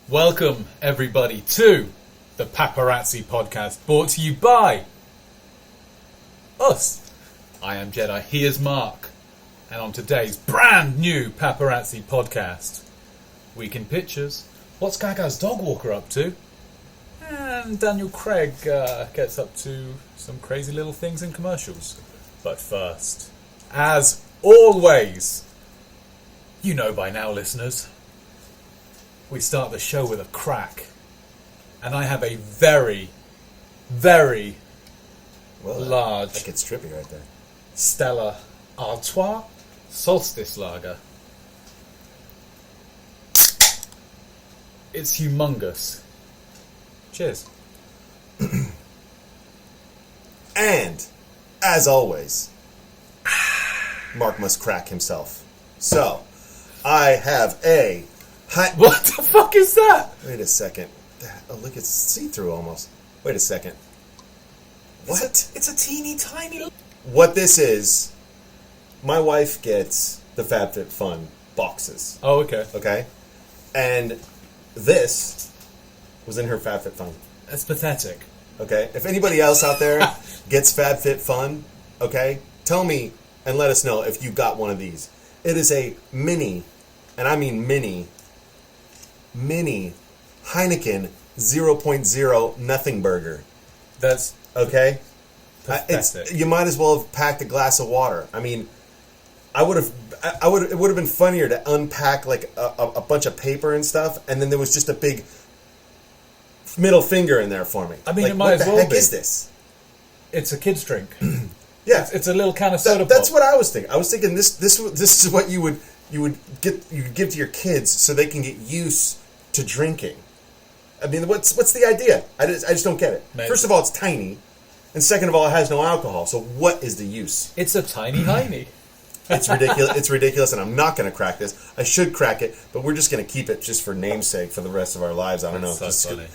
Welcome, everybody, to the Paparazzi Podcast, brought to you by us. I am Jedi, he is Mark, and on today's brand new Paparazzi Podcast, Weekend Pictures, what's Gaga's dog walker up to? And Daniel Craig gets up to some crazy little things in commercials. But first, as always, you know by now, listeners, we start the show with a crack. And I have a very, very large... That gets trippy right there. Stella Artois Solstice Lager. It's humongous. Cheers. And, as always, Mark must crack himself. So, I have a... What the fuck is that? Wait a second. Oh, look, it's see-through almost. Wait a second. What? It's a teeny tiny... What this is, my wife gets the FabFitFun boxes. Oh, okay. Okay? And this was in her FabFitFun. That's pathetic. Okay? If anybody else out there gets FabFitFun, okay, tell me and let us know if you got one of these. It is a mini, and I mean mini Heineken 0.0 nothing burger. That's okay. pathetic. You might as well have packed a glass of water. I mean, it would have been funnier to unpack like a bunch of paper and stuff, and then there was just a big middle finger in there for me. I mean, like, it might as well be. What the heck is this? It's a kid's drink. Yeah, it's a little can of soda pop. That's what I was thinking. I was thinking this is what you would give to your kids so they can get used to drinking. I mean, what's the idea? I just don't get it. Maybe. First of all, it's tiny, and second of all, it has no alcohol. So what is the use? It's a tiny Heini. It's ridiculous. It's ridiculous, and I'm not going to crack this. I should crack it, but we're just going to keep it just for namesake for the rest of our lives. I don't know. So just funny.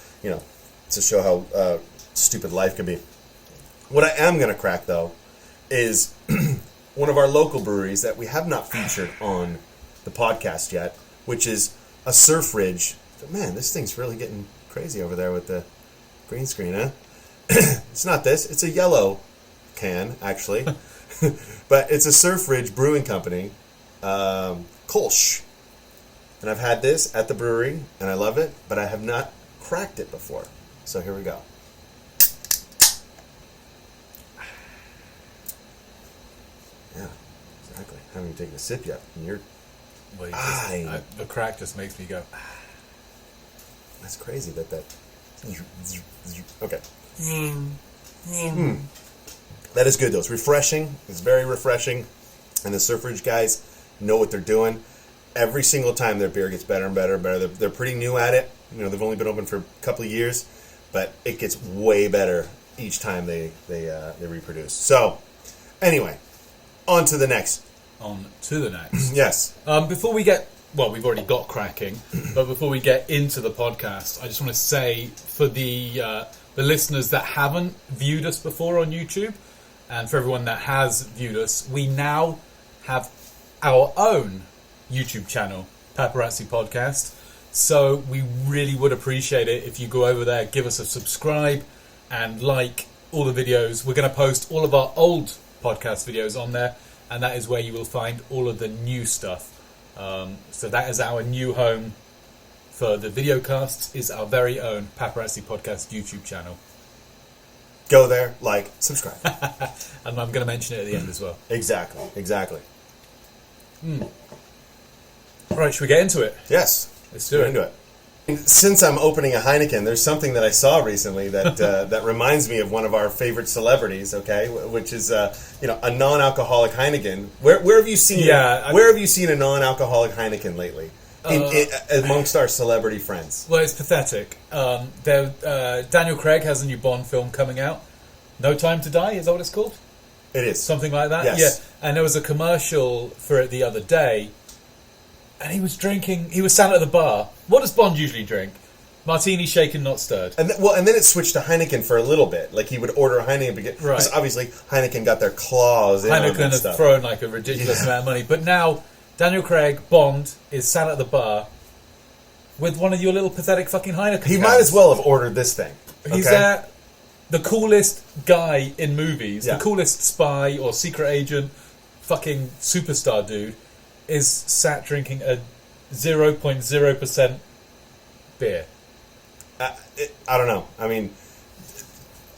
To show how stupid life can be. What I am going to crack though is one of our local breweries that we have not featured on the podcast yet, which is a Surf Ridge. Man, this thing's really getting crazy over there with the green screen, huh? It's not this. It's a yellow can, actually. But it's a Surf Ridge Brewing Company, Kolsch. And I've had this at the brewery, and I love it, but I have not cracked it before. So here we go. Yeah, exactly. I haven't even taken a sip yet, and you're... Well, the crack just makes me go... That's crazy that... Okay. That is good, though. It's refreshing. It's very refreshing. And the Surf Ridge guys know what they're doing. Every single time their beer gets better and better and better. They're pretty new at it. They've only been open for a couple of years. But it gets way better each time they reproduce. So, anyway, on to the next. Yes. Before we get... Well, we've already got cracking, but before we get into the podcast, I just want to say for the listeners that haven't viewed us before on YouTube, and for everyone that has viewed us, we now have our own YouTube channel, Paparazzi Podcast. So we really would appreciate it if you go over there, give us a subscribe, and like all the videos. We're going to post all of our old podcast videos on there, and that is where you will find all of the new stuff. So that is our new home for the videocasts, is our very own Paparazzi Podcast YouTube channel. Go there, like, subscribe. And I'm going to mention it at the end as well. Exactly. Right, should we get into it? Yes. Let's do it. Into it. Since I'm opening a Heineken, there's something that I saw recently that that reminds me of one of our favorite celebrities. Okay, which is a non-alcoholic Heineken. Where have you seen? Where have you seen a non-alcoholic Heineken lately? Amongst our celebrity friends. Well, it's pathetic. Daniel Craig has a new Bond film coming out. No Time to Die. Is that what it's called? It is something like that. Yes. Yeah, and there was a commercial for it the other day. And he was drinking. He was sat at the bar. What does Bond usually drink? Martini shaken, not stirred. And then it switched to Heineken for a little bit. Like he would order a Heineken because obviously Heineken got their claws in on Heineken has stuff. thrown like a ridiculous amount of money. But now Daniel Craig, Bond, is sat at the bar with one of your little pathetic fucking Heineken He cans. might as well have ordered this thing. He's the coolest guy in movies, the coolest spy or secret agent, fucking superstar dude, is sat drinking a 0.0% beer. I don't know. I mean,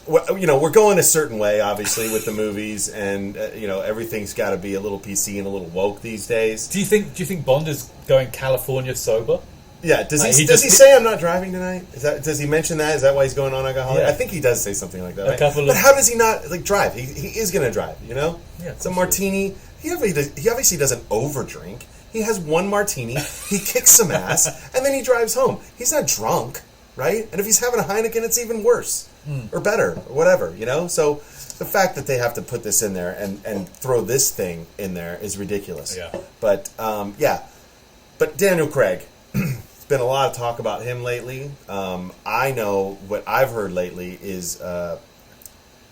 we're going a certain way, obviously, with the movies, and everything's got to be a little PC and a little woke these days. Do you think Bond is going California sober? Yeah. Does he say I'm not driving tonight? Does he mention that? Is that why he's going on alcoholic? Yeah. I think he does say something like that. Right? But how does he not drive? He is going to drive. Yeah. It's a martini. He obviously doesn't overdrink. He has one martini. He kicks some ass, and then he drives home. He's not drunk, right? And if he's having a Heineken, it's even worse or better or whatever. So the fact that they have to put this in there and throw this thing in there is ridiculous. Yeah. But But Daniel Craig. There's been a lot of talk about him lately. I know what I've heard lately is I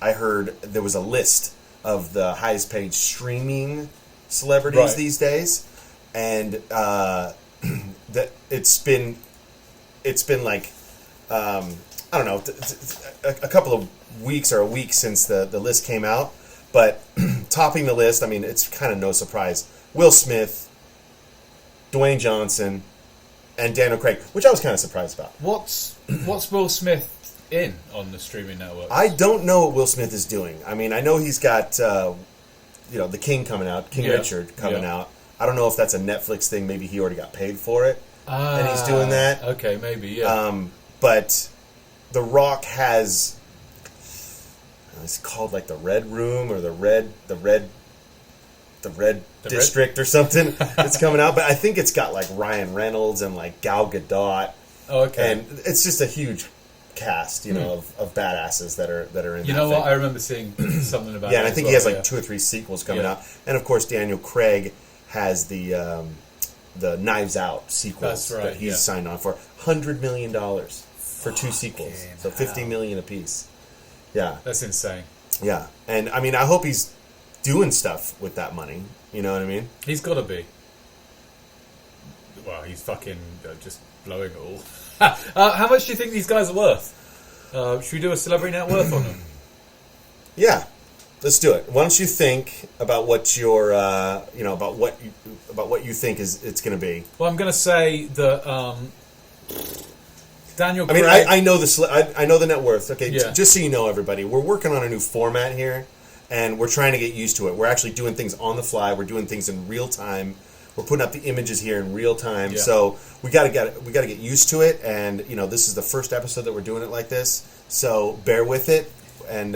heard there was a list of the highest paid streaming celebrities these days, and that it's been like I don't know, a couple of weeks or a week since the list came out, but topping the list, I mean, it's kind of no surprise. Will Smith, Dwayne Johnson, and Daniel Craig, which I was kind of surprised about. What's Will Smith in on the streaming network? I don't know what Will Smith is doing. I mean, I know he's got The King coming out, King Richard coming out. I don't know if that's a Netflix thing. Maybe he already got paid for it, and he's doing that. Okay, maybe, yeah. But The Rock has, it's called like the Red Room or the Red District or something. It's coming out, but I think it's got like Ryan Reynolds and like Gal Gadot. Oh, okay. And it's just a huge cast, of badasses that are in. You know what? I remember seeing something about. Yeah, and I think he has like 2 or 3 sequels coming out, and of course Daniel Craig has the Knives Out sequels that he's signed on for $100 million for 2 sequels, so $50 million apiece. Yeah, that's insane. Yeah, and I mean, I hope he's doing stuff with that money. You know what I mean? He's got to be. Well, he's fucking just blowing it all. How much do you think these guys are worth? Should we do a celebrity net worth on them? Yeah, let's do it. Why don't you think about what your, about what you think it's going to be? Well, I'm going to say that Daniel. I mean, Craig, I know I know the net worth. Okay, Yeah. Just so you know, everybody, we're working on a new format here, and we're trying to get used to it. We're actually doing things on the fly. We're doing things in real time. We're putting up the images here in real time, Yeah. so we got to get used to it. And this is the first episode that we're doing it like this, so bear with it and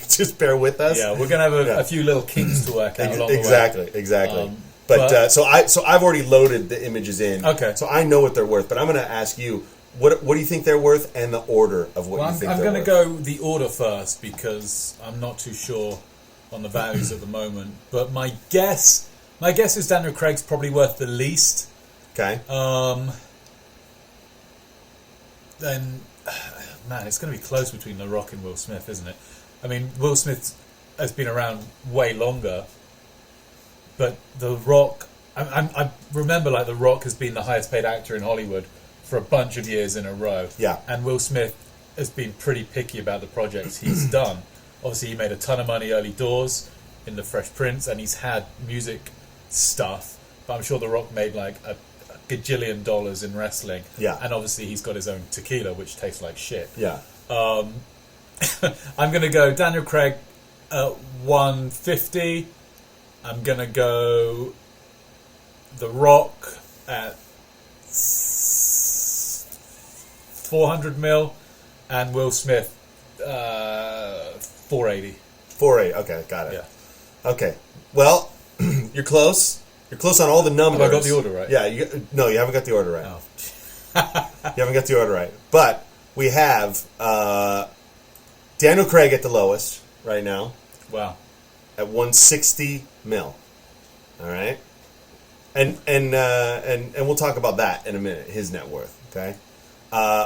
just bear with us. Yeah, we're going to have a few little kinks to work out along the way. Exactly. But I've already loaded the images in. Okay. So I know what they're worth, but I'm going to ask you, what do you think they're worth, and the order of what you think they're worth. I'm going to go the order first because I'm not too sure on the values at the moment. But my guess is Daniel Craig's probably worth the least. Okay. Then, man, it's going to be close between The Rock and Will Smith, isn't it? I mean, Will Smith has been around way longer, but The Rock, I remember like The Rock has been the highest paid actor in Hollywood for a bunch of years in a row. Yeah. And Will Smith has been pretty picky about the projects he's done. Obviously, he made a ton of money early doors in The Fresh Prince, and he's had music stuff, but I'm sure The Rock made like a gajillion dollars in wrestling. Yeah. And obviously he's got his own tequila, which tastes like shit. Yeah. I'm going to go Daniel Craig at 150. I'm going to go The Rock at 400 mil, and Will Smith 480. 480. Okay, got it. Yeah. Okay. Well, you're close. You're close on all the numbers. Have I got the order right? Yeah. You haven't got the order right. Oh. You haven't got the order right. But we have Daniel Craig at the lowest right now. Wow. At 160 mil. All right. And we'll talk about that in a minute. His net worth. Okay.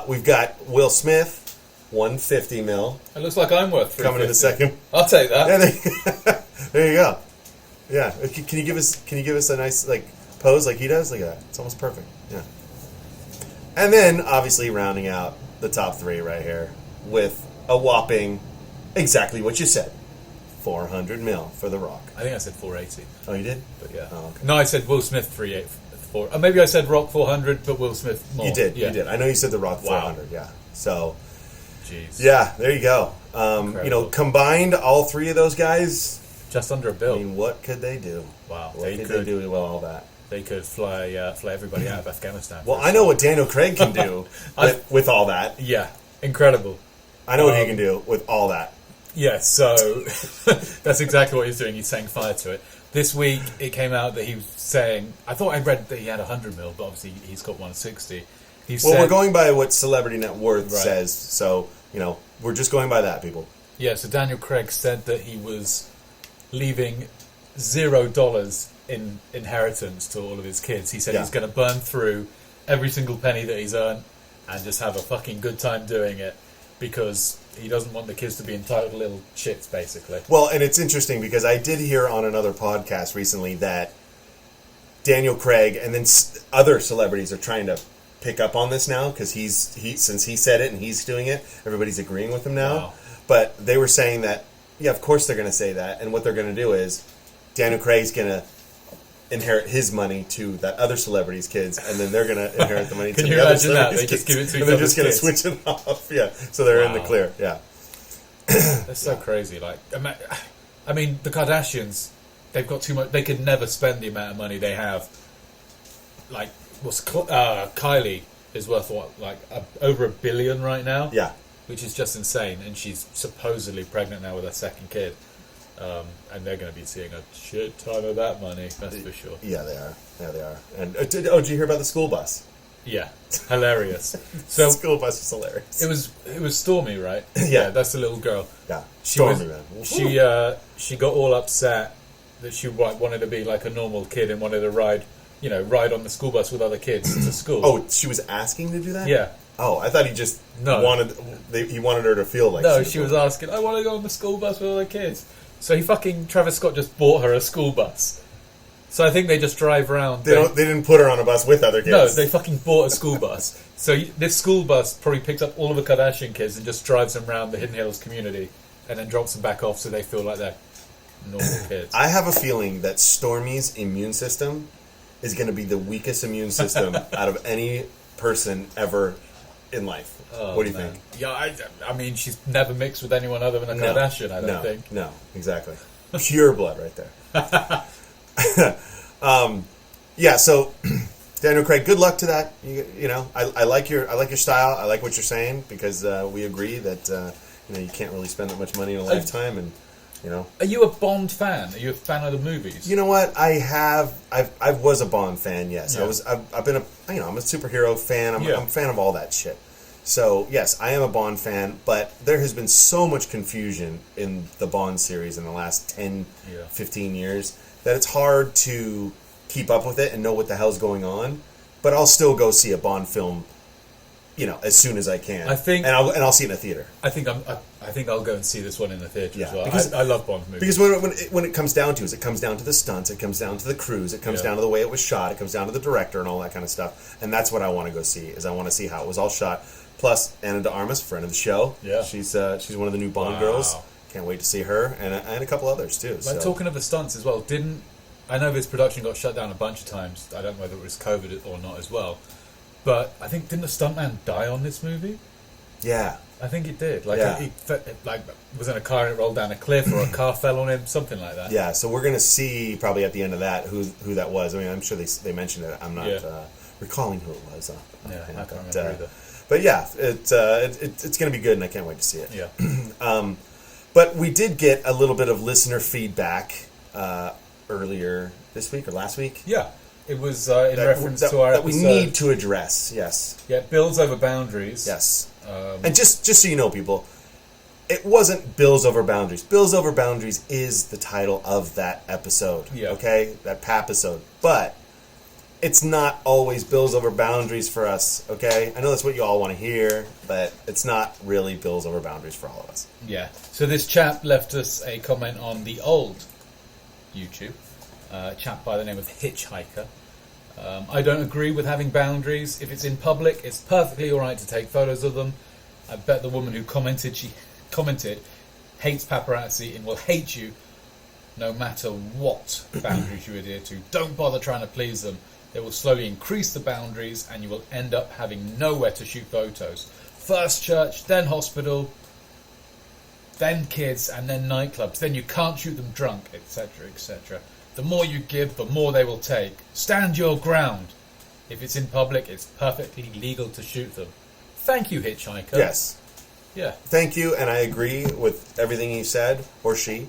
We've got Will Smith, 150 mil. It looks like I'm worth 350. Coming in the second. I'll take that. Yeah, there you go. Yeah. Can you give us a nice like pose like he does? Like that. It's almost perfect. Yeah. And then, obviously, rounding out the top 3 right here with a whopping, exactly what you said, $400 million for The Rock. I think I said 480. Oh, you did? But yeah. Oh, okay. No, I said Will Smith 384. Maybe I said Rock 400, but Will Smith more. You did. Yeah. You did. I know you said The Rock Wow. 400. Yeah. So, Jeez. yeah, there you go. Combined, all 3 of those guys. Just under $1 I billion. mean, what could they do? Wow. What could they do with all that? They could fly everybody out of Afghanistan. Well, I know what Daniel Craig can do with all that. Yeah, incredible. I know what he can do with all that. Yeah, so that's exactly what he's doing. He's saying fire to it. This week, it came out that he was saying... I thought I read that he had 100 mil, but obviously he's got 160. We're going by what Celebrity Net Worth Right. says, so, we're just going by that, people. Yeah, so Daniel Craig said that he was leaving $0 in inheritance to all of his kids. He said he's going to burn through every single penny that he's earned and just have a fucking good time doing it because he doesn't want the kids to be entitled little shits, basically. Well, and it's interesting because I did hear on another podcast recently that Daniel Craig and then other celebrities are trying to pick up on this now because since he said it and he's doing it, everybody's agreeing with him now. Wow. But they were saying that, yeah, of course they're going to say that, and what they're going to do is Daniel Craig's going to inherit his money to that other celebrity's kids, and then they're going to inherit the money to the other celebrity's kids. Just give it to and they're just going to switch it off, yeah. So they're in the clear, yeah. That's so crazy. Like, I mean, the Kardashians, they've got too much. They could never spend the amount of money they have. Like, Kylie is worth what, like over $1 billion right now? Yeah, which is just insane. And she's supposedly pregnant now with her second kid. And they're going to be seeing a shit ton of that money, that's for sure. Yeah, they are. Yeah, they are. And did you hear about the school bus? Yeah, hilarious. So the school bus is hilarious. It was Stormy, right? Yeah, that's the little girl. Yeah, Stormy, man. She got all upset that she wanted to be like a normal kid and wanted to ride on the school bus with other kids to school. Oh, she was asking to do that? Yeah. Oh, I thought he just he wanted her to feel like she was asking, I want to go on the school bus with other kids. So Travis Scott just bought her a school bus. So I think they just drive around. They didn't put her on a bus with other kids. No, they fucking bought a school bus. So this school bus probably picks up all of the Kardashian kids and just drives them around the Hidden Hills community and then drops them back off so they feel like they're normal kids. I have a feeling that Stormy's immune system is going to be the weakest immune system out of any person ever in life. Oh, what do you think? Yeah, I mean, she's never mixed with anyone other than a Kardashian, I don't think. No, exactly. Pure blood right there. Yeah, so Daniel Craig, good luck to that. I like your style. I like what you're saying because we agree that you can't really spend that much money in a lifetime, and Are you a Bond fan? Are you a fan of the movies? You know what? I was a Bond fan. Yes, Yeah. I've been I'm a superhero fan. I'm a fan of all that shit. So yes, I am a Bond fan, but there has been so much confusion in the Bond series in the last 10, 15 years that it's hard to keep up with it and know what the hell's going on. But I'll still go see a Bond film, as soon as I can. I think, and I'll see it in a theater. I think I'll go and see this one in the theater as well. Because I love Bond movies. Because when it comes down to it comes down to the stunts, it comes down to the crews, it comes down to the way it was shot, it comes down to the director and all that kind of stuff. And that's what I want to go see. Is I want to see how it was all shot. Plus, Ana de Armas, friend of the show. Yeah, she's one of the new Bond girls. Can't wait to see her and a couple others too. Like talking of the stunts as well, I know this production got shut down a bunch of times. I don't know whether it was COVID or not as well. But I think, didn't the stuntman die on this movie? Yeah. I think it did. He was in a car and it rolled down a cliff, or a car fell on him, something like that. Yeah, so we're going to see probably at the end of that who that was. I mean, I'm sure they mentioned it. I'm not recalling who it was. I can't remember either. But yeah, it's going to be good, and I can't wait to see it. Yeah. But we did get a little bit of listener feedback earlier this week or last week. Yeah. It was in reference to our that episode. We need to address. Yes. Yeah, Bills Over Boundaries. Yes. And just so you know, people, it wasn't Bills Over Boundaries. Bills Over Boundaries is the title of that episode. Yeah. Okay? That PAP-isode. But it's not always Bills Over Boundaries for us, okay? I know that's what you all want to hear, but it's not really Bills Over Boundaries for all of us. Yeah. So this chap left us a comment on the old YouTube. A chap by the name of Hitchhiker. I don't agree with having boundaries. If it's in public, it's perfectly all right to take photos of them. I bet the woman who commented, hates paparazzi and will hate you no matter what boundaries you adhere to. Don't bother trying to please them. They will slowly increase the boundaries and you will end up having nowhere to shoot photos. First church, then hospital, then kids, and then nightclubs. Then you can't shoot them drunk, etc., etc. The more you give, the more they will take. Stand your ground. If it's in public, it's perfectly legal to shoot them. Thank you, hitchhiker. Yes. Yeah. Thank you, and I agree with everything he said, or she.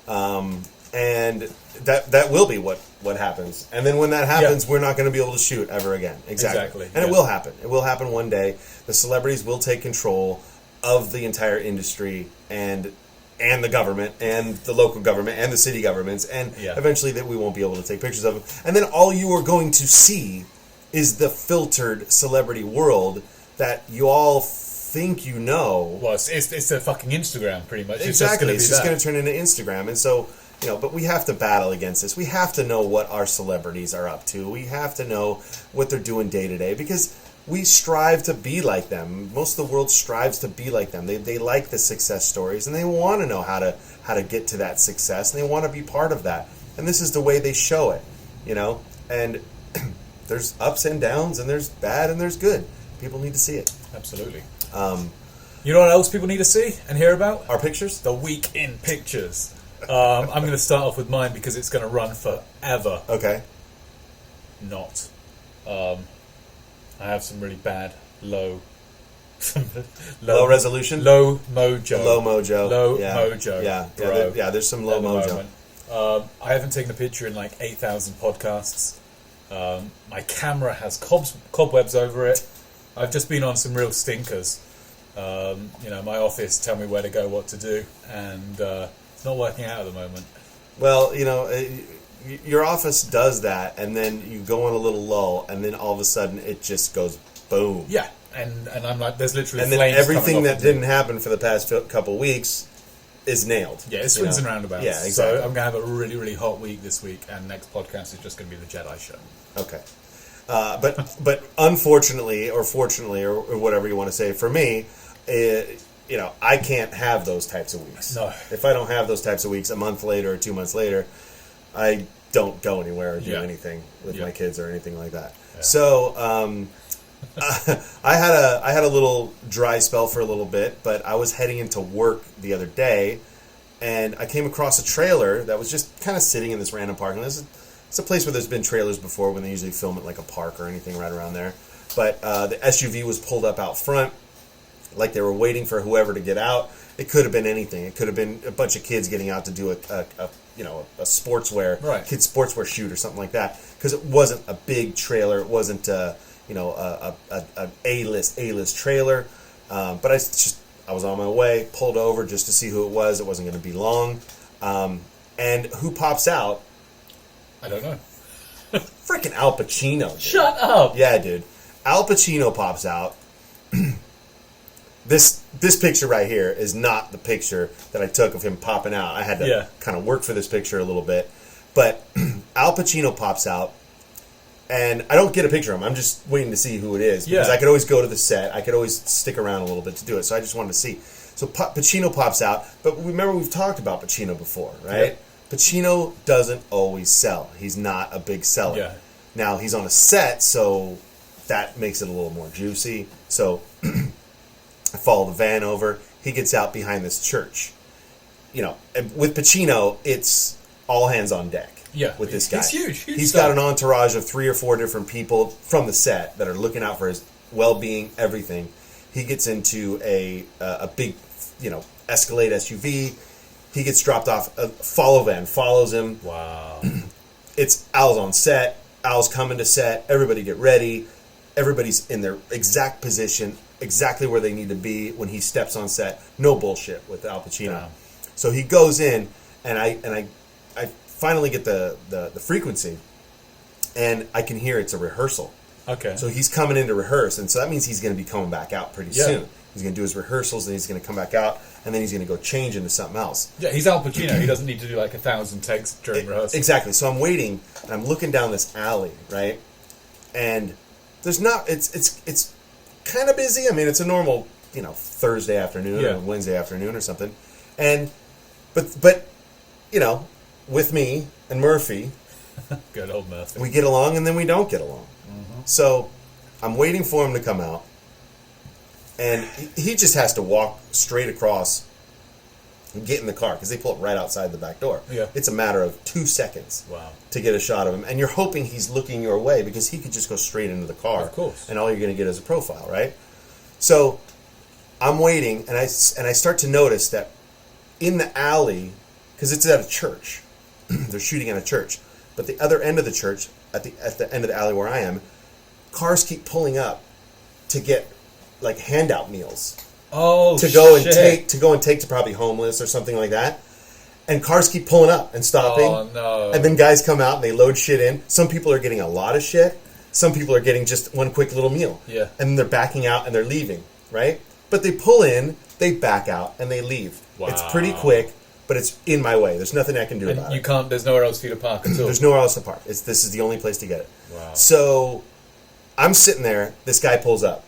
And that will be what happens. And then when that happens, we're not going to be able to shoot ever again. Exactly. And it will happen. It will happen one day. The celebrities will take control of the entire industry and the government and the local government and the city governments, and eventually that we won't be able to take pictures of them. And then all you are going to see is the filtered celebrity world that you all think you know. Well, it's a fucking Instagram, pretty much. Exactly. It's just going to turn into Instagram. And so, but we have to battle against this. We have to know what our celebrities are up to. We have to know what they're doing day to day, because we strive to be like them. Most of the world strives to be like them. They like the success stories, and they want to know how to get to that success, and they want to be part of that. And this is the way they show it, And there's ups and downs, and there's bad and there's good. People need to see it. Absolutely. You know what else people need to see and hear about? Our pictures? The week in pictures. I'm going to start off with mine because it's going to run forever. Okay. Not. I have some really bad low resolution, low mojo, Yeah, there's some low mojo. I haven't taken a picture in like 8,000 podcasts. My camera has cobwebs over it. I've just been on some real stinkers. My office tell me where to go, what to do, and it's not working out at the moment. Well, your office does that, and then you go on a little lull, and then all of a sudden it just goes boom. Yeah, and I'm like, there's literally and then flames everything that didn't happen for the past couple weeks is nailed. Yeah, it swings and roundabouts. Yeah, exactly. So I'm going to have a really, really hot week this week, and next podcast is just going to be the Jedi show. Okay. But unfortunately, or fortunately, or whatever you want to say, for me, I can't have those types of weeks. No. If I don't have those types of weeks a month later or 2 months later, I don't go anywhere or do anything with my kids or anything like that. Yeah. So I had a little dry spell for a little bit, but I was heading into work the other day, and I came across a trailer that was just kind of sitting in this random parking lot. It's a place where there's been trailers before when they usually film at like a park or anything right around there. But the SUV was pulled up out front, like they were waiting for whoever to get out. It could have been anything. It could have been a bunch of kids getting out to do a sportswear, kids sportswear shoot or something like that. Because it wasn't a big trailer. It wasn't an A-list trailer. But I was on my way, pulled over just to see who it was. It wasn't going to be long. And who pops out? I don't know. Freaking Al Pacino. Dude. Shut up. Yeah, dude. Al Pacino pops out. This picture right here is not the picture that I took of him popping out. I had to kind of work for this picture a little bit. But Al Pacino pops out, and I don't get a picture of him. I'm just waiting to see who it is. Because I could always go to the set. I could always stick around a little bit to do it. So I just wanted to see. So Pacino pops out. But remember, we've talked about Pacino before, right? Yep. Pacino doesn't always sell. He's not a big seller. Yeah. Now, he's on a set, so that makes it a little more juicy. So I follow the van over. He gets out behind this church. With Pacino, it's all hands on deck. Yeah, with this guy. He's huge. He's got an entourage of 3 or 4 different people from the set that are looking out for his well-being, everything. He gets into a big, Escalade SUV. He gets dropped off. A follow van follows him. Wow. It's Al's on set. Al's coming to set. Everybody get ready. Everybody's in their exact position, exactly where they need to be when he steps on set. No bullshit with Al Pacino. Damn. So he goes in, and I finally get the frequency, and I can hear it's a rehearsal. Okay. So he's coming in to rehearse, and so that means he's going to be coming back out pretty soon. He's going to do his rehearsals, and he's going to come back out, and then he's going to go change into something else. Yeah, he's Al Pacino. He doesn't need to do like 1,000 takes during rehearsal. Exactly. So I'm waiting, and I'm looking down this alley, right? and there's not. It's kind of busy. I mean, it's a normal Thursday afternoon or Wednesday afternoon or something, and but with me and Murphy, good old Murphy, we get along and then we don't get along. Mm-hmm. So I'm waiting for him to come out, and he just has to walk straight across and get in the car because they pull up right outside the back door. Yeah. It's a matter of 2 seconds to get a shot of him, and you're hoping he's looking your way because he could just go straight into the car. Of course. And all you're going to get is a profile, right? So I'm waiting, and I start to notice that in the alley, because it's at a church, they're shooting at a church, but the other end of the church, at the end of the alley where I am, cars keep pulling up to get like handout meals. Oh, to go and take to probably homeless or something like that, and cars keep pulling up and stopping. Oh no! And then guys come out and they load shit in. Some people are getting a lot of shit. Some people are getting just one quick little meal. Yeah. And then they're backing out and they're leaving, right? But they pull in, they back out, and they leave. Wow. It's pretty quick, but it's in my way. There's nothing I can do about it. There's nowhere else for you to park at all. There's nowhere else to park. This is the only place to get it. Wow. So I'm sitting there. This guy pulls up,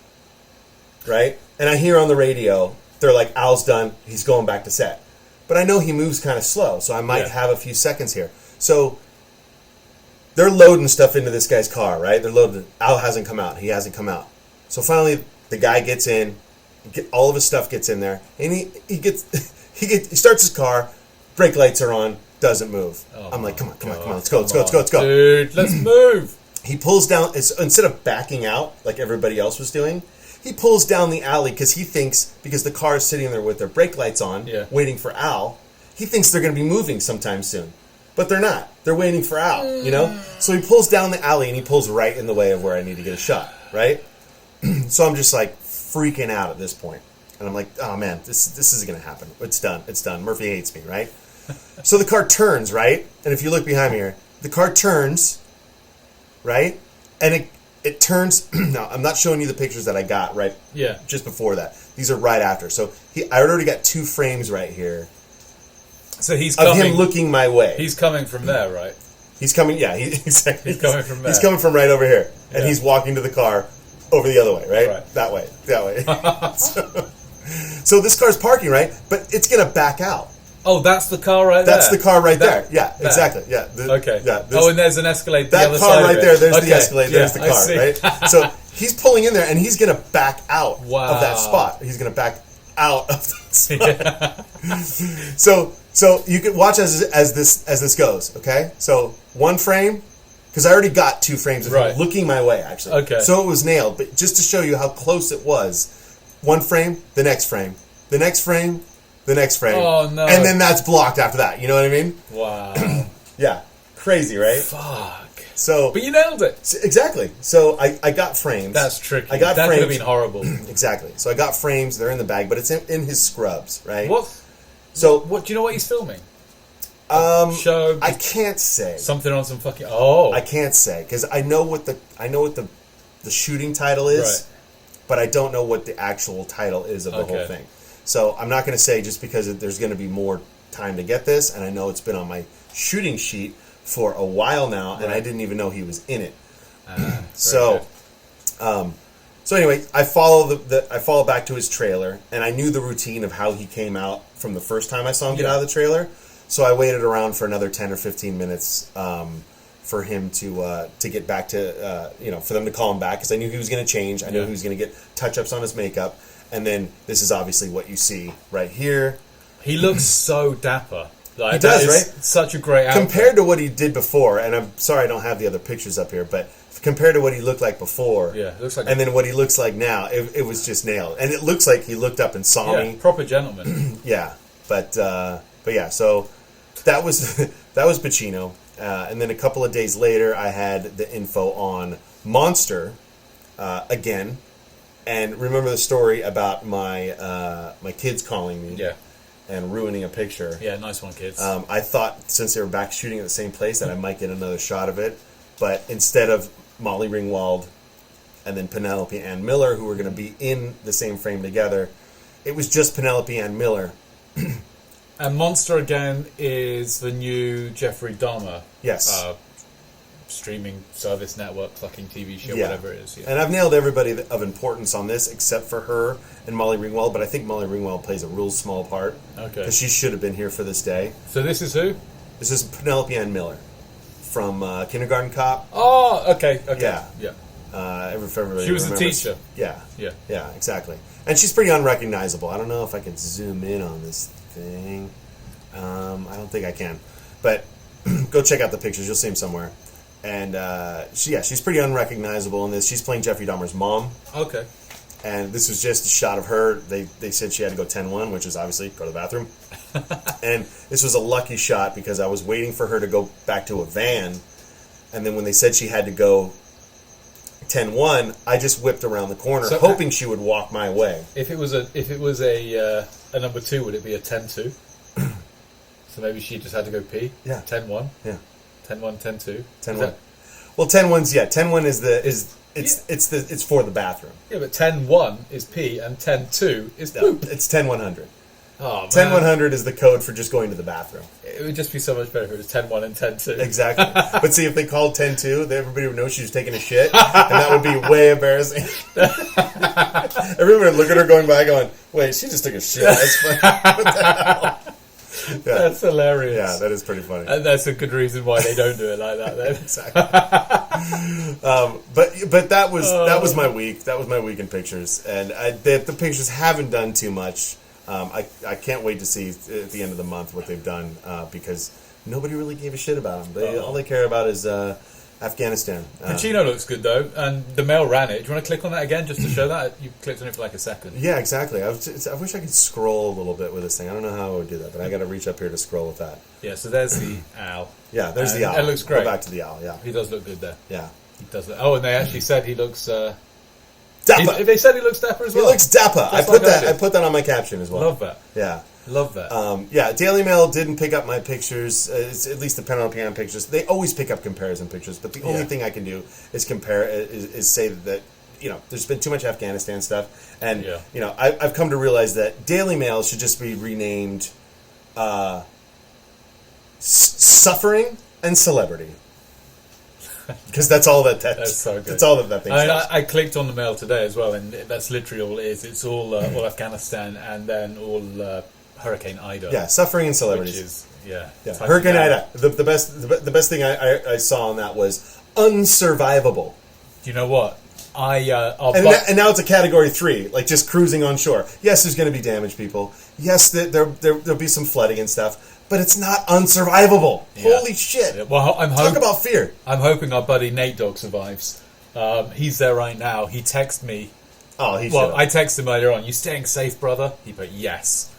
right? And I hear on the radio, they're like, Al's done. He's going back to set. But I know he moves kind of slow, so I might have a few seconds here. So they're loading stuff into this guy's car, right? They're loading. Al hasn't come out. He hasn't come out. So finally, the guy gets in. All of his stuff gets in there, and he starts his car. Brake lights are on. Doesn't move. Oh, I'm like, come on, let's go. Dude, let's move. He pulls down. Instead of backing out like everybody else was doing, he pulls down the alley because he thinks, because the car is sitting there with their brake lights on, waiting for Al, he thinks they're going to be moving sometime soon. But they're not. They're waiting for Al, So he pulls down the alley and he pulls right in the way of where I need to get a shot, right? So I'm just like freaking out at this point. And I'm like, oh man, this isn't going to happen. It's done. Murphy hates me, right? So the car turns, right? And if you look behind me here, the car turns, right? And it turns. Now, I'm not showing you the pictures that I got just before that. These are right after. So I already got 2 frames right here. So he's of coming, him looking my way. He's coming from there, right? He's coming. Yeah, exactly. He's coming from there. He's coming from right over here, and he's walking to the car over the other way, right? That way. So this car's parking, right? But it's gonna back out. Oh, that's the car right there? That's the car right there. Yeah, exactly. Yeah. Okay. Yeah. And there's an Escalade. That car right there, there's the Escalade, there's the car, right? So he's pulling in there, and he's going to back out of that spot. He's going to back out of that spot. So you can watch as this goes, okay? So 1 frame, because I already got 2 frames of him looking my way, actually. Okay. So it was nailed, but just to show you how close it was, 1 frame, the next frame, the next frame, the next frame. Oh, no. And then that's blocked after that. You know what I mean? Wow. Yeah. Crazy, right? Fuck. So, but you nailed it. Exactly. So I got frames. That's tricky. I got that frames. Could have been horrible. Exactly. So I got frames. They're in the bag, but it's in his scrubs, right? What? So what? Do you know what he's filming? Show. I can't say. Something on some fucking. Oh. I can't say because I know what the shooting title is, but I don't know what the actual title is of the whole thing. So I'm not going to say just because there's going to be more time to get this, and I know it's been on my shooting sheet for a while now, and I didn't even know he was in it. So anyway, I follow back to his trailer, and I knew the routine of how he came out from the first time I saw him get out of the trailer. So I waited around for another 10 or 15 minutes for him to get back to for them to call him back because I knew he was going to change. I knew he was going to get touch-ups on his makeup. And then this is obviously what you see right here. He looks so dapper. He does, right? Such a great outfit. Compared to what he did before, and I'm sorry I don't have the other pictures up here, but compared to what he looked like before, looks like, and then what he looks like now, it was just nailed. And it looks like he looked up and saw me. Proper gentleman. But yeah, so that was Pacino. And then a couple of days later, I had the info on Monster again. And remember the story about my kids calling me and ruining a picture. Yeah, nice one, kids. I thought since they were back shooting at the same place that I might get another shot of it. But instead of Molly Ringwald and then Penelope Ann Miller, who were going to be in the same frame together, it was just Penelope Ann Miller. And Monster, again, is the new Jeffrey Dahmer streaming service network fucking TV show, Yeah. whatever it is. Yeah. And I've nailed everybody of importance on this except for her and Molly Ringwald, but I think Molly Ringwald plays a real small part. Okay. Because she should have been here for this day. So this is who? This is Penelope Ann Miller from Kindergarten Cop. Oh, okay. Yeah. Yeah. Everybody She was the remembers. teacher. Yeah. Yeah. Yeah, exactly. And she's pretty unrecognizable. I don't know if I can zoom in on this thing. I don't think I can. But go check out the pictures. You'll see them somewhere. And she's pretty unrecognizable in this. She's playing Jeffrey Dahmer's mom. Okay. And this was just a shot of her. They said she had to go 10-1, which is obviously go to the bathroom. And this was a lucky shot because I was waiting for her to go back to a van. And then when they said she had to go 10-1, I just whipped around the corner, So- hoping she would walk my way. If it was a number 2, would it be a 10-2? So maybe she just had to go pee. Yeah. 10-1. Yeah, 10-1, 10-2. 10-1. Well, 10-1's 10-1 it's for the bathroom. Yeah, but 10-1 is pee and 10-2 is No, poop. it's 10-100. Oh, man. 10-100 is the code for just going to the bathroom. It would just be so much better if it was 10-1 and 10-2. Exactly. But see, if they called 10-2, then everybody would know she was taking a shit, and that would be way embarrassing. Everybody would look at her going by going, wait, she just took a shit. That's funny. What the hell? Yeah. That's hilarious. Yeah, that is pretty funny. And that's a good reason why they don't do it like that then. Exactly. But that was my week. That was my week in pictures, and the pictures haven't done too much. I can't wait to see at the end of the month what they've done because nobody really gave a shit about them. All they care about is Afghanistan. Pacino looks good though, and the mail ran it. Do you want to click on that again just to show that? You clicked on it for like a second. Yeah, exactly. I wish I could scroll a little bit with this thing. I don't know how I would do that, but I got to reach up here to scroll with that. Yeah, so there's the owl. Yeah, there's the owl. It looks great. Go back to the owl. Yeah, He does look good there. yeah. He does look. Oh, and they actually said he looks. Dapper. They said he looks dapper as He well. looks dapper. I Just put like I that. I did. put that on my caption as well. Love that. Yeah. Love that. Yeah, Daily Mail didn't pick up my pictures, at least the Penelope Ann pictures. They always pick up comparison pictures, but the only Yeah. thing I can do is say that, there's been too much Afghanistan stuff. And, Yeah. I've come to realize that Daily Mail should just be renamed Suffering and Celebrity. Because that's all that's so good. That's all that thing says. I clicked on the mail today as well, and that's literally all it is. It's all Afghanistan and then all Hurricane Ida. Yeah, Suffering and which Celebrities. is yeah. Hurricane Ida. The best thing I saw on that was unsurvivable. Do you know what? And now it's a category 3, like just cruising on shore. Yes, there's going to be damaged people. Yes, there'll be some flooding and stuff, but it's not unsurvivable. Yeah. Holy shit! Yeah, well, Talk about fear. I'm hoping our buddy Nate Dogg survives. He's there right now. He texted me. Oh, he Well, should. I texted him earlier on. You staying safe, brother? He put yes.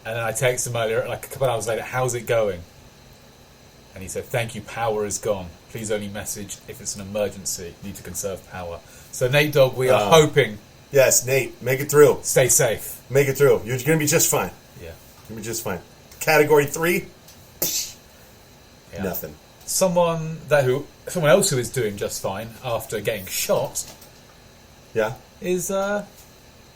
And then I texted him earlier, like a couple hours later. How's it going? And he said, "Thank you. Power is gone. Please only message if it's an emergency. Need to conserve power." So Nate Dogg, we are hoping. Yes, Nate, make it through. Stay safe. Make it through. You're going to be just fine. Yeah. You're going to be just fine. Category 3, Yeah. nothing. Someone else who is doing just fine after getting shot Yeah. is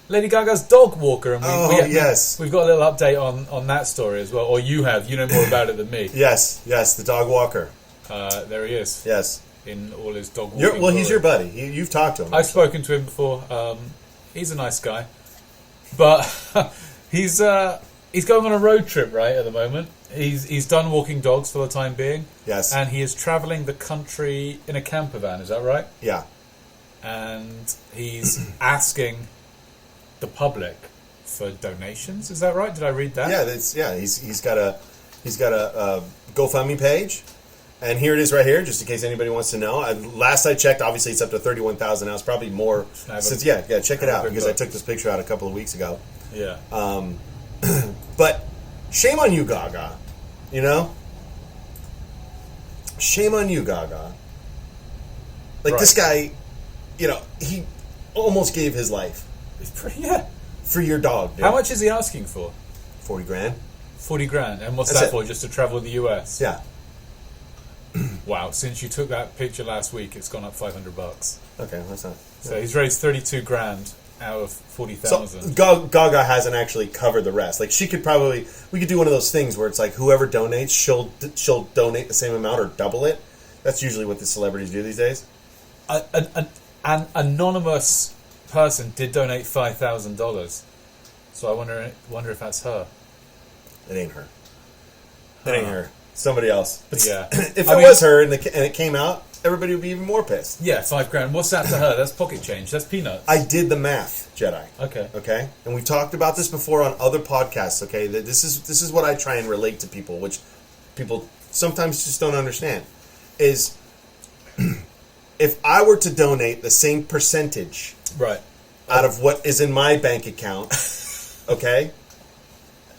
Lady Gaga's dog walker. And yes. we've got a little update on that story as well. Or you know more about it than me. Yes, the dog walker. There he is Yes. in all his dog walking. He's your glory. buddy. You've talked to him. I've spoken to him before. He's a nice guy, but he's going on a road trip right at the moment. He's done walking dogs for the time being. Yes. And he is travelling the country in a camper van. Is that right? Yeah. And he's asking the public for donations. Is that right? Did I read that? Yeah, he's got a GoFundMe page, and here it is right here, just in case anybody wants to know. Last I checked, obviously it's up to 31,000 now. It's probably more since check it out because I took this picture out a couple of weeks ago. Yeah. But shame on you, Gaga. Shame on you, Gaga. Like this guy, he almost gave his life It's pretty. Yeah. for your dog. Dude. How much is he asking for? 40 grand. 40 grand. And what's That's that it. for? Just to travel the US? Yeah. Wow. Since you took that picture last week, it's gone up $500. Okay, that's not. So he's raised 32 grand out of 40,000. So Gaga hasn't actually covered the rest. Like we could do one of those things where it's like whoever donates, she'll donate the same amount or double it That's usually what the celebrities do these days. An anonymous person did donate $5,000, so I wonder if that's her. It ain't her. It ain't her. Somebody else. But Yeah. If it was her and it came out, everybody would be even more pissed. Yeah, $5,000. What's that to her? That's pocket change. That's peanuts. I did the math, Jedi. Okay. Okay? And we talked about this before on other podcasts, okay? That this is what I try and relate to people, which people sometimes just don't understand. Is if I were to donate the same percentage Right. out of what is in my bank account, okay?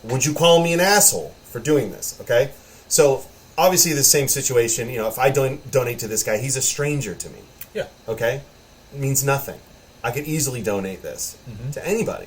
Would you call me an asshole for doing this, okay? So, obviously the same situation, if I donate to this guy, he's a stranger to me. Yeah. Okay? It means nothing. I could easily donate this to anybody.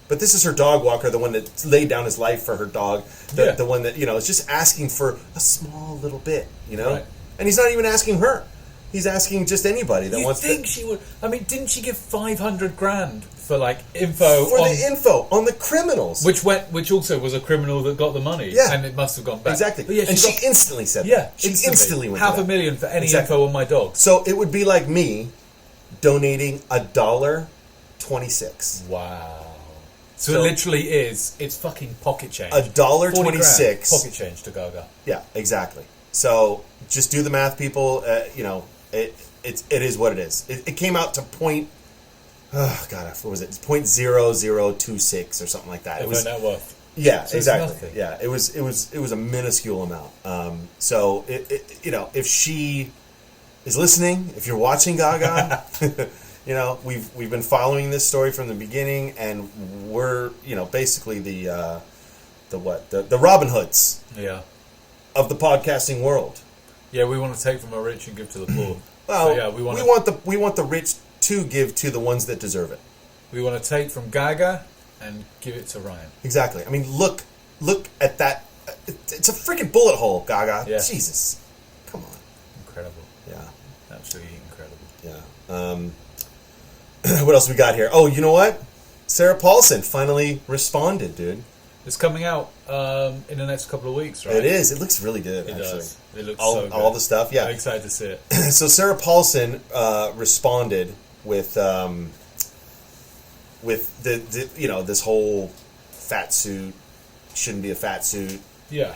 But this is her dog walker, the one that laid down his life for her dog, the one that, is just asking for a small little bit, Right. And he's not even asking her. He's asking just anybody that wants to. You think she would? I mean, didn't she give $500,000 for info for the info on the criminals, which also was a criminal that got the money? Yeah. And it must have gone back. Exactly. But yeah, and she instantly said that. She instantly went to that. $500,000 for any Exactly. info on my dog. So it would be like me donating $1.26. Wow. So it literally is. It's fucking pocket change. $1.26 pocket change to Gaga. Yeah, exactly. So just do the math, people. It is what it is. It came out to point. Oh God, what was it? 0.0026 or something like that. It was net worth. Yeah, So exactly. nothing. Yeah, it was a minuscule amount. So if she is listening, if you're watching Gaga, we've been following this story from the beginning, and we're basically the Robin Hoods. Yeah. Of the podcasting world. Yeah, we want to take from the rich and give to the poor. Well, so, yeah, we want the rich to give to the ones that deserve it. We want to take from Gaga and give it to Ryan. Exactly. I mean, look at that. It's a freaking bullet hole, Gaga. Yeah. Jesus, come on. Incredible. Yeah. Absolutely incredible. Yeah. What else we got here? Oh, you know what? Sarah Paulson finally responded, dude. It's coming out in the next couple of weeks, right? It is. It looks really good, It actually. does. It looks all, so good. all the stuff, yeah. I'm excited to see it. So Sarah Paulson responded with the this whole fat suit shouldn't be a fat suit. Yeah.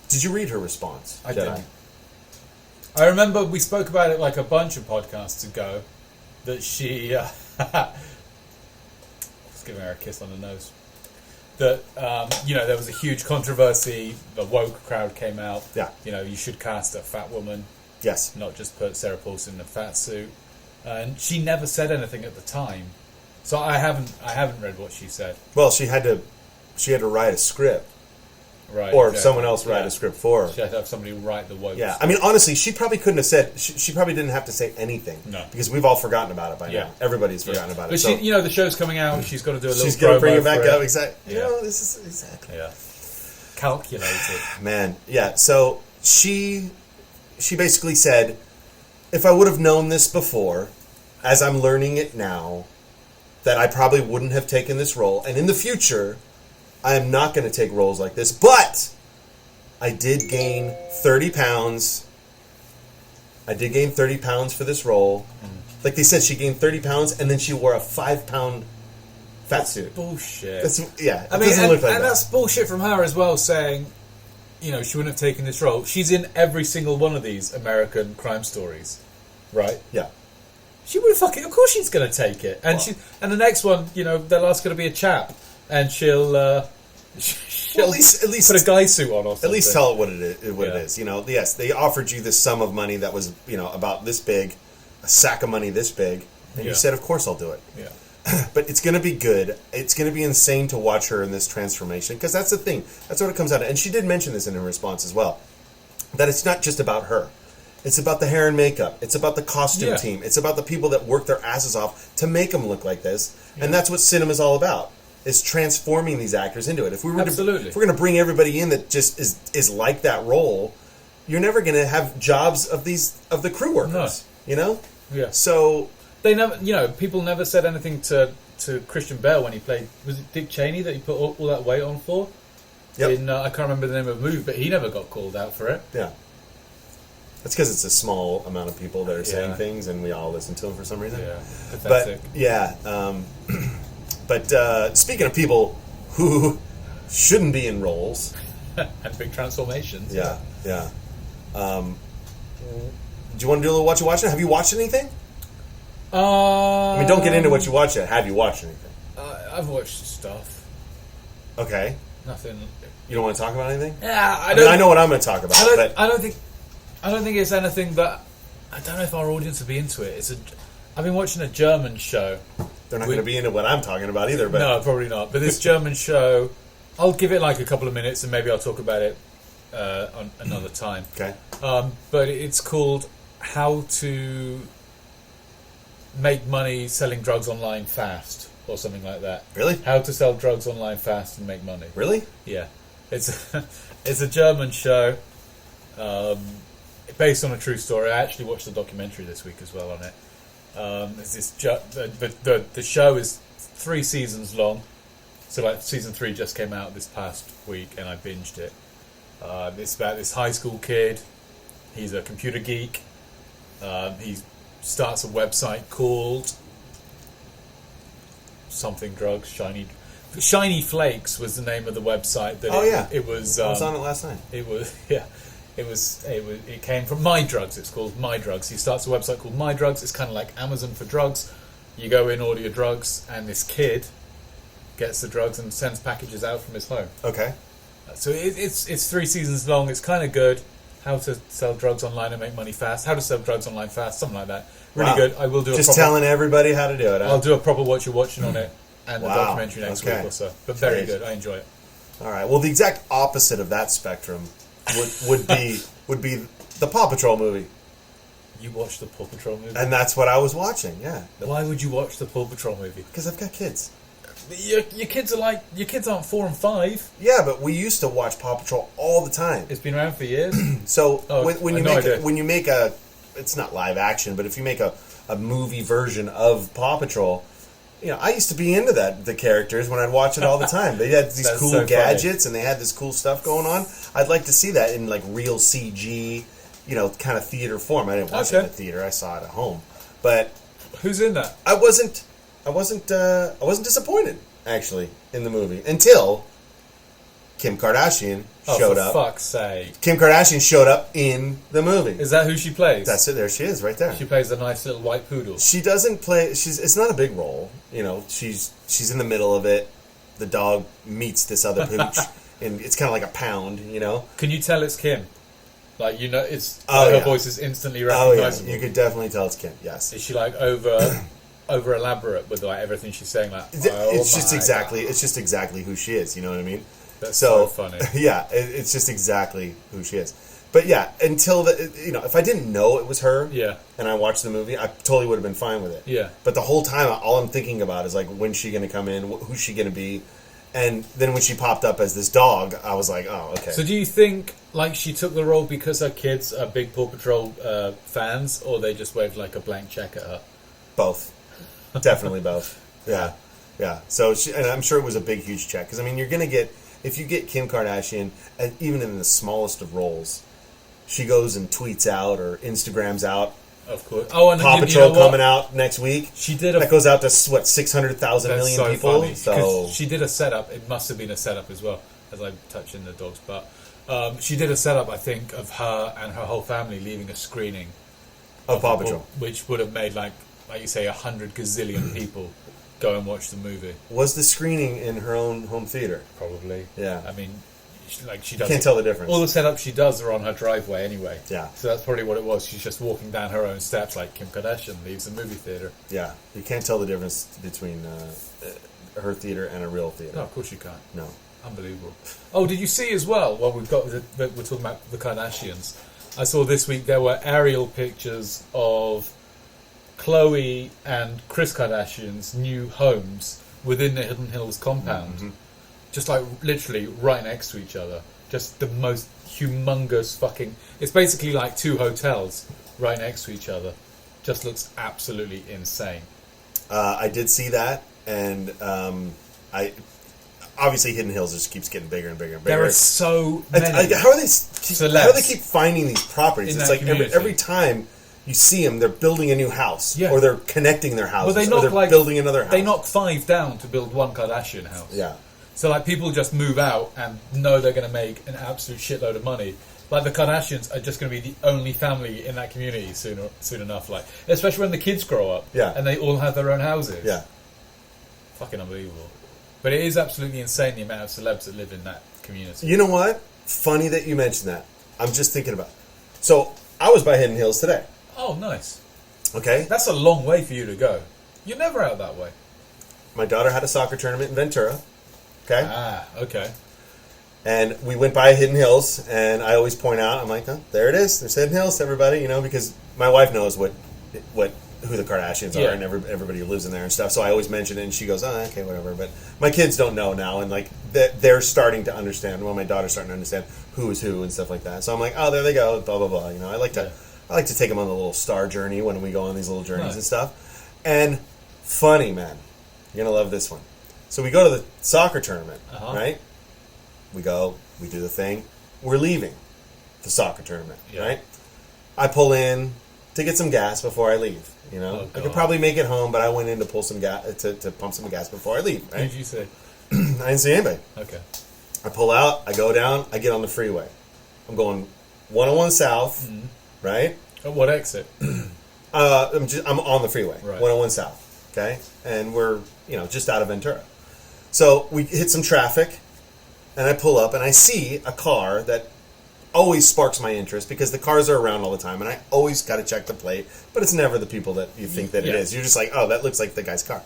Did you read her response? I didn't. I remember we spoke about it like a bunch of podcasts ago, that she was giving her a kiss on the nose. That there was a huge controversy. The woke crowd came out. Yeah. You should cast a fat woman. Yes. Not just put Sarah Paulson in a fat suit. And she never said anything at the time, so I haven't read what she said. Well, she had to write a script, Right. or exactly. someone else write a script for her. She had to have somebody write the woke. Yeah, I mean, honestly, she probably couldn't have said. She probably didn't have to say anything. No. Because we've all forgotten about it by Yeah. now. Everybody's forgotten about But it. So she, the show's coming out. She's got to do a little. she's gonna bring promo it back for up. Exactly. Yeah. This is exactly. Yeah. Calculated. Man, yeah. So she basically said, if I would have known this before, as I'm learning it now, that I probably wouldn't have taken this role, and in the future, I am not going to take roles like this. But I did gain 30 pounds. I did gain 30 pounds for this role. Like they said, she gained 30 pounds, and then she wore a 5-pound fat suit. Bullshit. It I mean, doesn't look like and that. that's bullshit from her as well, saying, she wouldn't have taken this role. She's in every single one of these American crime stories, right? Yeah. She would have fucking. Of course, she's going to take it, and and the next one, they'll ask her to be a chap, and she'll Well, at least put a guy suit on, or something. at least tell it what it is. It is. Yes, they offered you this sum of money that was about this big, a sack of money this big, and you said, of course I'll do it. Yeah. But it's going to be good. It's going to be insane to watch her in this transformation, because that's the thing. That's what it comes out of. And she did mention this in her response as well, that it's not just about her. It's about the hair and makeup. It's about the costume team. It's about the people that work their asses off to make them look like this. Yeah. And that's what cinema's all about, is transforming these actors into it. If we were if we're going to bring everybody in that just is like that role, you're never going to have jobs of the crew workers. No. Yeah. So they never, people never said anything to Christian Bale when he played. Was it Dick Cheney that he put all that weight on for? Yep. I can't remember the name of the movie, but he never got called out for it. Yeah. That's because it's a small amount of people that are saying Yeah. things, and we all listen to them for some reason. Yeah, But pathetic. yeah, speaking of people who shouldn't be in roles, And big transformations. yeah. Do you want to do a little what you watching? Have you watched anything? I mean, don't get into what you watched yet. Have you watched anything? I've watched stuff. Okay. Nothing. You don't want to talk about anything? Yeah, I mean, I know what I'm going to talk about, but I don't think it's anything that. I don't know if our audience would be into it. I've been watching a German show. they're not going to be into what I'm talking about either. But No, probably not. But this German show, I'll give it like a couple of minutes and maybe I'll talk about it on another time. Okay. But it's called How to Make Money Selling Drugs Online Fast or something like that. Really? How to Sell Drugs Online Fast and Make Money. Really? Yeah. It's a German show based on a true story. I actually watched a documentary this week as well on it. It's this the show is 3 seasons long, so like season 3 just came out this past week, and I binged it. It's about this high school kid. He's a computer geek. He starts a website called something drugs. Shiny Flakes was the name of the website. It was. I was on it last night. It was It came from My Drugs. It's called My Drugs. He starts a website called My Drugs. It's kind of like Amazon for drugs. You go in, order your drugs, and this kid gets the drugs and sends packages out from his home. Okay. So it's 3 seasons long. It's kind of good. How to sell drugs online and make money fast. How to sell drugs online fast. Something like that. Really Wow. good. I will do. Just telling everybody how to do it. Huh? I'll do a proper what you're watching on it and the Wow. documentary next Okay. week or so. But very Great. good. I enjoy it. All right. Well, the exact opposite of that spectrum would be the Paw Patrol movie, You watched the Paw Patrol movie? and that's what I was watching. Yeah, Why would you watch the Paw Patrol movie? because I've got kids. Your kids aren't 4 and 5. Yeah, but we used to watch Paw Patrol all the time. It's been around for years. So Oh, when I you know make I did. when you make a, it's not live action, but if you make a movie version of Paw Patrol, you know, I used to be into the characters when I'd watch it all the time. They had these That's cool so funny. gadgets and they had this cool stuff going on. I'd like to see that in like real CG, you know, kind of theater form. I didn't watch it in Okay. the theater; I saw it at home. But Who's in that? I wasn't disappointed actually in the movie until Kim Kardashian showed for up. fuck's sake. Kim Kardashian showed up in the movie. Is that who she plays? That's it. There she is, right there. She plays a nice little white poodle. She doesn't play. It's not a big role. You know, she's in the middle of it. The dog meets this other pooch, and it's kind of like a pound. You know. Can you tell it's Kim? Like, you know, it's Oh, her yeah. voice is instantly Oh yeah, recognizable. you could definitely tell it's Kim. Yes. Is she like over elaborate with like everything she's saying? Like, It's just my exactly. God. It's just exactly who she is. You know what I mean? That's so funny. Yeah, it's just exactly who she is. But yeah, until if I didn't know it was her, Yeah. and I watched the movie, I totally would have been fine with it. Yeah. But the whole time, all I'm thinking about is like, when's she going to come in? Who's she going to be? And then when she popped up as this dog, I was like, oh, okay. So do you think like she took the role because her kids are big Paw Patrol fans, or they just waved like a blank check at her? Both, definitely both. Yeah, yeah. So and I'm sure it was a big, huge check because I mean, you're going to get if you get Kim Kardashian, even in the smallest of roles, she goes and tweets out or Instagrams out. Of course. Oh, and Paw you Patrol know what? coming out next week. She did That goes out to what 600,000 That's million so people. funny, So 'cause she did a setup. It must have been a setup as well, as I'm touching the dog's butt. She did a setup, I think, of her and her whole family leaving a screening of Paw Patrol. which would have made like you say 100 gazillion people go and watch the movie. Was the screening in her own home theater? Probably. Yeah. I mean, she You does. can't tell the difference. All the setups she does are on her driveway anyway. Yeah. So that's probably what it was. She's just walking down her own steps like Kim Kardashian leaves the movie theater. Yeah, you can't tell the difference between her theater and a real theater. No, of course you can't. No. Unbelievable. Oh, did you see as well? Well, we're talking about the Kardashians. I saw this week there were aerial pictures of Khloe and Kris Kardashian's new homes within the Hidden Hills compound. Mm-hmm. Just like literally right next to each other. Just the most humongous fucking... It's basically like 2 hotels right next to each other. Just looks absolutely insane. I did see that, and obviously Hidden Hills just keeps getting bigger and bigger and bigger. There are so many. How do they keep finding these properties? In It's that like every time you see them, they're building a new house, or they're connecting their houses, well, or they're building another house. They knock 5 down to build one Kardashian house. Yeah. So like people just move out and know they're going to make an absolute shitload of money. Like the Kardashians are just going to be the only family in that community soon enough. Like especially when the kids grow up, and they all have their own houses. Yeah. Fucking unbelievable. But it is absolutely insane the amount of celebs that live in that community. You know what? Funny that you mentioned that. I'm just thinking about. So I was by Hidden Hills today. Oh, nice. Okay. That's a long way for you to go. You're never out that way. My daughter had a soccer tournament in Ventura. Okay. Ah, okay. And we went by Hidden Hills, and I always point out, I'm like, oh, there it is. There's Hidden Hills, everybody, because my wife knows who the Kardashians are, and everybody who lives in there and stuff. So I always mention it, and she goes, oh, okay, whatever. But my kids don't know now, and like they're starting to understand. Well, my daughter's starting to understand who is who and stuff like that. So I'm like, oh, there they go, blah blah blah. I like to take them on the little star journey when we go on these little journeys and stuff. And funny, man, you're gonna love this one. So we go to the soccer tournament, right? We go, we do the thing. We're leaving the soccer tournament, right? I pull in to get some gas before I leave. I could probably make it home, but I went in to pull some gas to pump some gas before I leave. Right? Who did you see? I didn't see anybody. Okay. I pull out. I go down. I get on the freeway. I'm going 101 south, right? At what exit? I'm on the freeway, right. 101 south. Okay, and we're just out of Ventura. So we hit some traffic, and I pull up, and I see a car that always sparks my interest because the cars are around all the time, and I always got to check the plate, but it's never the people that you think that it is. You're just like, oh, that looks like the guy's car.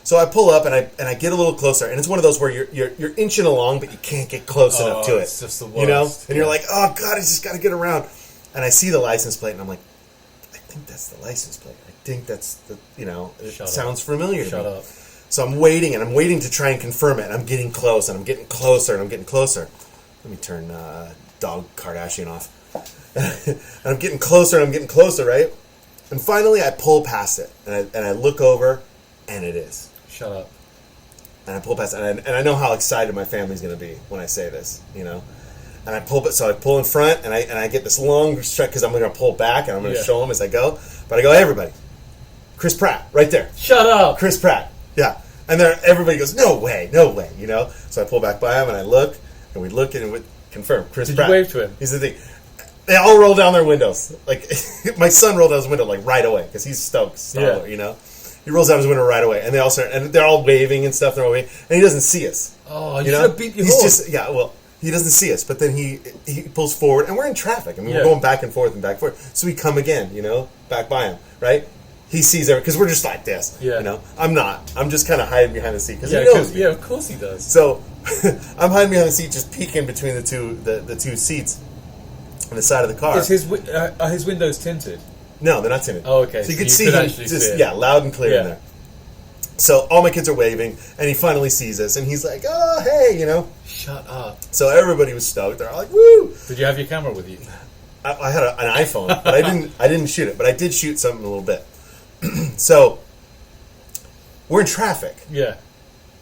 So I pull up, and I get a little closer, and it's one of those where you're inching along, but you can't get close enough to it. It's just the worst. And you're like, oh god, I just got to get around, and I see the license plate, and I'm like, I think that's the license plate. I think that's the it sounds familiar to me. Shut up. So I'm waiting to try and confirm it. And I'm getting close, and I'm getting closer, and I'm getting closer. Let me turn Dog Kardashian off. And I'm getting closer, and I'm getting closer, right? And finally, I pull past it, and I look over, and it is. Shut up. And I pull past it, and I know how excited my family's going to be when I say this, And I pull in front, and I get this long stretch because I'm going to pull back, and I'm going to show them as I go. But I go, hey, everybody, Chris Pratt, right there. Shut up. Chris Pratt, yeah. And then everybody goes, no way. So I pull back by him, and I look, and we look, and we confirm, Chris Pratt. Did you wave to him? He's the thing. They all roll down their windows. Like, my son rolled down his window, like, right away, because he's stoked, He rolls down his window right away, and they're all waving and stuff, they're all waving, and he doesn't see us. Oh, you should have beat your horse. He doesn't see us, but then he pulls forward, and we're in traffic. I mean, we're going back and forth and back and forth. So we come again, back by him, right? He sees everything, because we're just like this, I'm not. I'm just kind of hiding behind the seat, because he knows me. Yeah, of course he does. So I'm hiding behind the seat, just peeking between the two seats on the side of the car. Are his windows tinted? No, they're not tinted. Oh, okay. So you could see him just, loud and clear in there. So all my kids are waving, and he finally sees us, and he's like, oh, hey, Shut up. So everybody was stoked. They're all like, woo! Did you have your camera with you? I had an iPhone, but I didn't shoot it, but I did shoot something a little bit. So we're in traffic. Yeah.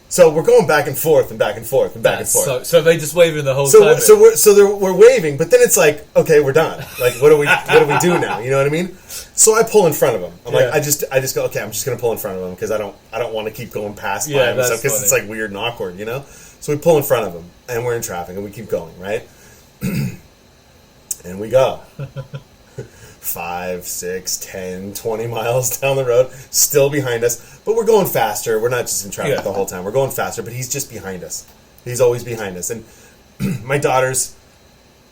So we're going back and forth and back and forth and back and forth. So they just waving the whole time. We're waving, but then it's like, okay, we're done. Like, what do we do now? You know what I mean? So I pull in front of him. I'm like, I just go, okay, I'm just gonna pull in front of him because I don't want to keep going past by him because it's like weird and awkward, So we pull in front of him, and we're in traffic, and we keep going, right? And we go. 5, 6, 10, 20 miles down the road, still behind us, but we're going faster. We're not just in traffic the whole time. We're going faster, but he's just behind us. He's always behind us. And my daughter's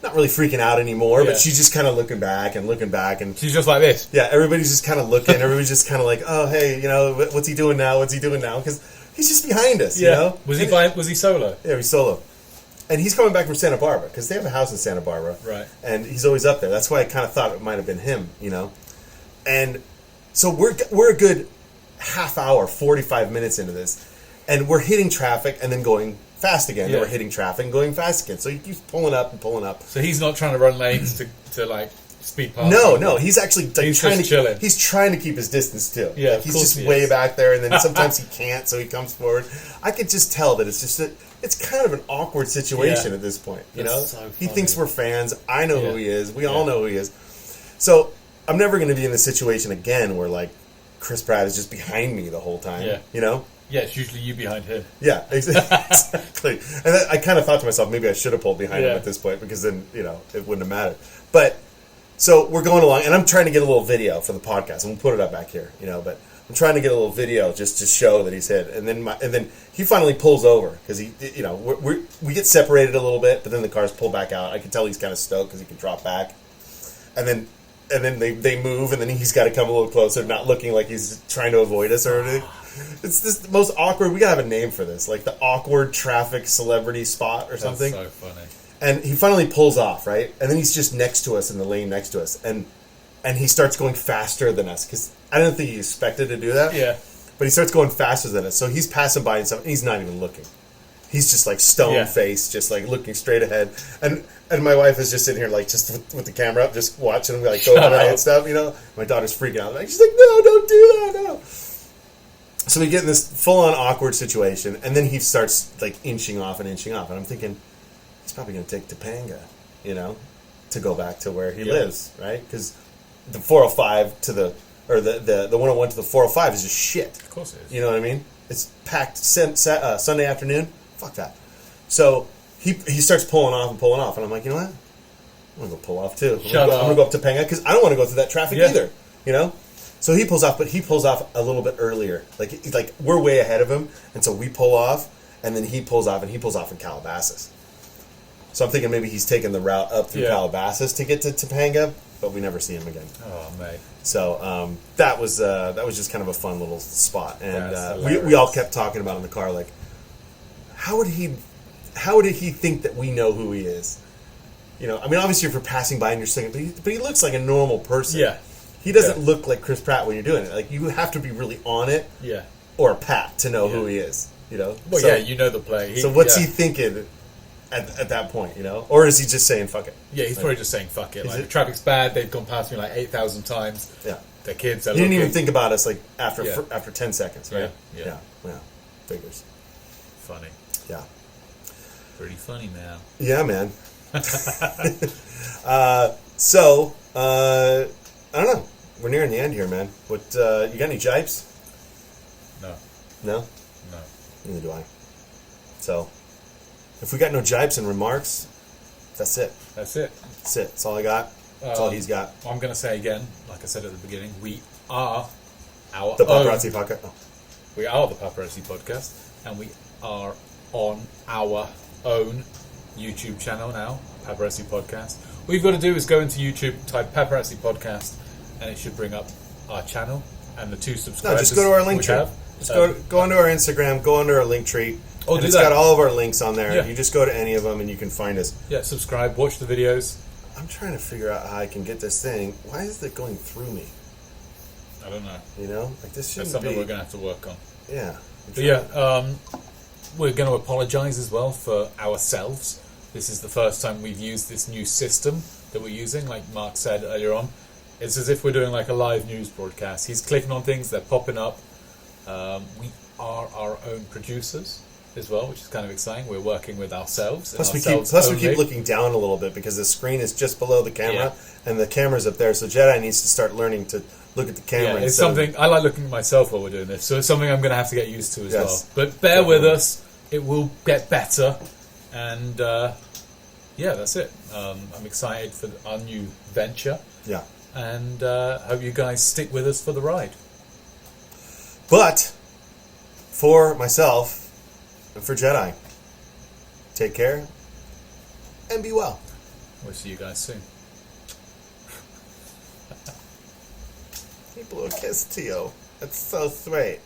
not really freaking out anymore, but she's just kind of looking back. And she's just like this. Yeah, everybody's just kind of looking. Everybody's just kind of like, oh, hey, what's he doing now? Because he's just behind us, Was he solo? Yeah, he's solo. And he's coming back from Santa Barbara, because they have a house in Santa Barbara. Right. And he's always up there. That's why I kind of thought it might have been him, And so we're a good half hour, 45 minutes into this. And we're hitting traffic and then going fast again. And we're hitting traffic and going fast again. So he keeps pulling up and pulling up. So he's not trying to run lanes to like speed past. No, he's actually like, He's trying just to. chilling. He's trying to keep his distance too. Yeah, like, of he's course just he way is. back there, and then sometimes he can't, so he comes forward. I could just tell that it's just that it's kind of an awkward situation Yeah. at this point. You That's know, so he funny. thinks we're fans. I know Yeah. who he is. We Yeah. all know who he is. So I'm never going to be in this situation again where like Chris Pratt is just behind me the whole time. Yeah. You know. Yeah, it's usually you behind him. Yeah, exactly. And then I kind of thought to myself, maybe I should have pulled behind him Yeah. at this point because then, it wouldn't have mattered. But, so we're going along, and I'm trying to get a little video for the podcast, and we'll put it up back here, but I'm trying to get a little video just to show that he's hit. And then he finally pulls over because we get separated a little bit, but then the cars pull back out. I can tell he's kind of stoked because he can drop back. And then they move, and then he's got to come a little closer, not looking like he's trying to avoid us or anything. It's this the most awkward. We gotta have a name for this, like the awkward traffic celebrity spot or something. That's so funny. And he finally pulls off, right? And then he's just next to us in the lane next to us, and he starts going faster than us because I don't think he expected to do that. Yeah. But he starts going faster than us, so he's passing by and stuff. And he's not even looking. He's just like stone faced, just like looking straight ahead. And my wife is just sitting here like just with the camera up, just watching him like go by and stuff. My daughter's freaking out. Like she's like, no, don't do that, no. So we get in this full-on awkward situation, and then he starts like inching off, and I'm thinking he's probably going to take Topanga, to go back to where he lives, right? Because the 405 to the 101 to the 405 is just shit. Of course it is. You know what I mean? It's packed Sunday afternoon. Fuck that. So he starts pulling off, and I'm like, you know what? I'm gonna go pull off too. I'm gonna go up to Topanga because I don't want to go through that traffic either. So he pulls off, but he pulls off a little bit earlier. Like we're way ahead of him, and so we pull off, and then he pulls off, in Calabasas. So I'm thinking maybe he's taking the route up through Calabasas to get to Topanga, but we never see him again. Oh, mate. So that was just kind of a fun little spot, and we hilarious. all kept talking about in the car, like, how did he think that we know who he is? I mean, obviously if you're passing by and you're saying, but he looks like a normal person. Yeah. He doesn't look like Chris Pratt when you're doing it. Like, you have to be really on it, or a Pat to know who he is. Well, you know the play. So what's he thinking at that point? Or is he just saying fuck it? Yeah, he's probably just saying fuck it. Like, the traffic's bad. They've gone past me like 8,000 times. Yeah, their kids are he didn't looking. even think about us like after 10 seconds, right? Yeah. Figures. Funny. Yeah. Pretty funny now. Yeah, man. So I don't know. We're nearing the end here, man. What you got any jipes? No. No? No. Neither do I. So, if we got no jipes and remarks, that's it. That's it. That's it. That's all I got. That's all he's got. I'm going to say again, like I said at the beginning, we are our The own. Paparazzi Podcast. Oh. We are the Paparazzi Podcast, and we are on our own YouTube channel now, Paparazzi Podcast. All you've got to do is go into YouTube, type Paparazzi Podcast, and it should bring up our channel and the 2 subscribers. No, just go to our link we tree. have. Just go onto our Instagram, go under our link tree. Oh, and do it's that. got all of our links on there. Yeah. You just go to any of them and you can find us. Yeah, subscribe, watch the videos. I'm trying to figure out how I can get this thing. Why is it going through me? I don't know. Like this shouldn't That's something be. we're going to have to work on. Yeah. But yeah, we're going to apologise as well for ourselves. This is the first time we've used this new system that we're using, like Mark said earlier on. It's as if we're doing like a live news broadcast. He's clicking on things, they're popping up. We are our own producers as well, which is kind of exciting. We're working with ourselves. Plus we keep looking down a little bit because the screen is just below the camera, and the camera's up there. So Jedi needs to start learning to look at the camera. Yeah, it's something I like looking at myself while we're doing this, so it's something I'm going to have to get used to as well. But bear with us; it will get better. And yeah, that's it. I'm excited for our new venture. Yeah, and hope you guys stick with us for the ride. But for myself and for Jedi, take care and be well. We'll see you guys soon. He blew a kiss to you. That's so sweet.